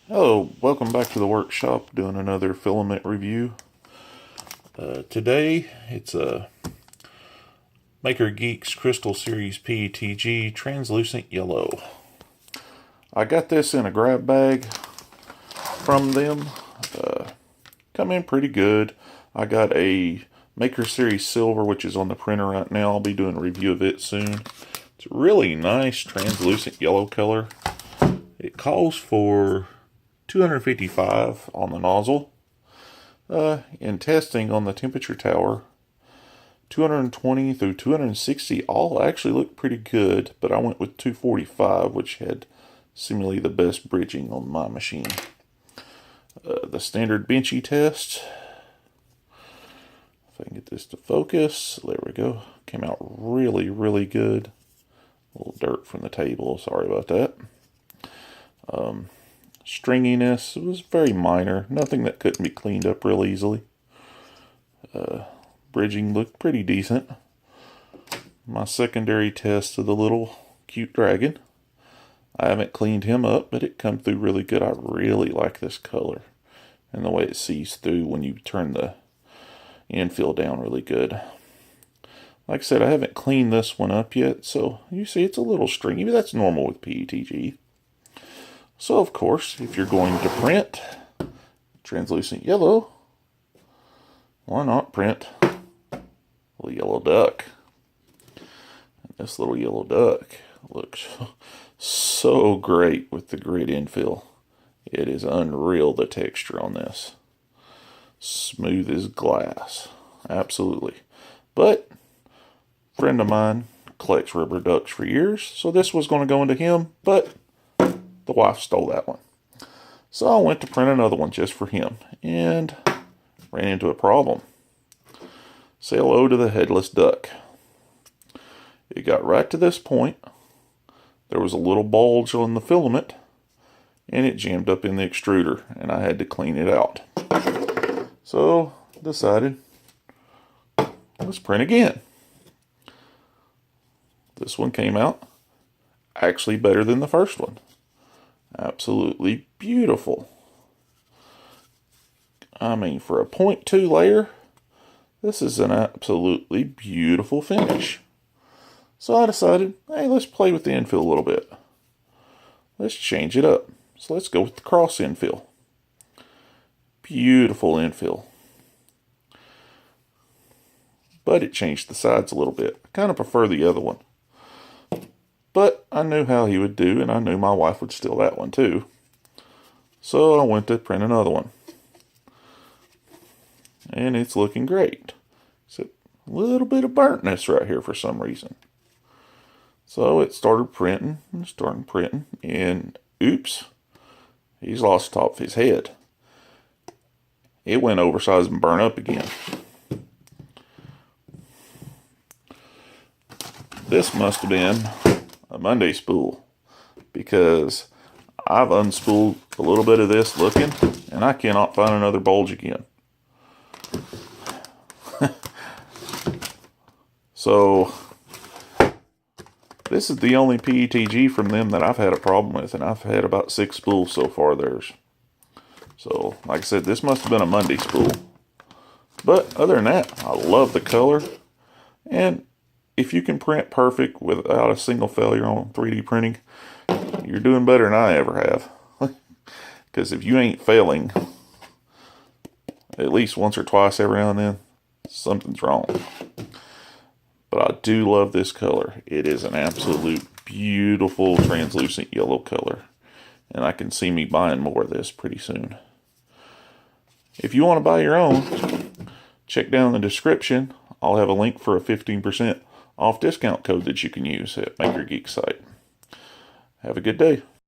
Hello, welcome back to the workshop, doing another filament review. Today, it's a Maker Geeks Crystal Series PETG Translucent Yellow. I got this in a grab bag from them. Come in pretty good. I got a Maker Series Silver, which is on the printer right now. I'll be doing a review of it soon. It's a really nice translucent yellow color. It calls for 255 on the nozzle. In testing on the temperature tower, 220 through 260 all actually look pretty good, but I went with 245, which had seemingly the best bridging on my machine. The standard benchy test, if I can get this to focus, there we go, came out really good. A little dirt from the table, sorry about that. Stringiness was very minor, nothing that couldn't be cleaned up real easily. Bridging looked pretty decent. My secondary test of the little cute dragon, I haven't cleaned him up, but it come through really good. I really like this color and the way it sees through when you turn the infill down really good. Like I said, I haven't cleaned this one up yet, so you see it's a little stringy, but that's normal with PETG. So, of course, if you're going to print translucent yellow, why not print a little yellow duck? And this little yellow duck looks so great with the grid infill. It is unreal, the texture on this. Smooth as glass. Absolutely. But, a friend of mine collects rubber ducks for years, so this was going to go into him, but the wife stole that one. So I went to print another one just for him and ran into a problem. Say hello to the headless duck. It got right to this point. There was a little bulge on the filament and it jammed up in the extruder and I had to clean it out. So decided, let's print again. This one came out actually better than the first one. Absolutely beautiful. I mean, for a 0.2 layer, this is an absolutely beautiful finish. So I decided, hey, let's play with the infill a little bit. Let's change it up. So let's go with the cross infill. Beautiful infill. But it changed the sides a little bit. I kind of prefer the other one. But I knew how he would do, and I knew my wife would steal that one too. So I went to print another one. And it's looking great. Except a little bit of burntness right here for some reason. So it started printing, and oops, he's lost the top of his head. It went oversized and burned up again. This must have been a Monday spool, because I've unspooled a little bit of this looking and I cannot find another bulge again. So this is the only PETG from them that I've had a problem with, and I've had about 6 spools so far theirs. So like I said, this must have been a Monday spool. But other than that, I love the color, and if you can print perfect without a single failure on 3D printing, you're doing better than I ever have. Because if you ain't failing at least once or twice every now and then, something's wrong. But I do love this color. It is an absolute beautiful translucent yellow color. And I can see me buying more of this pretty soon. If you want to buy your own, check down in the description. I'll have a link for a 15% off discount code that you can use at Maker Geeks site. Have a good day.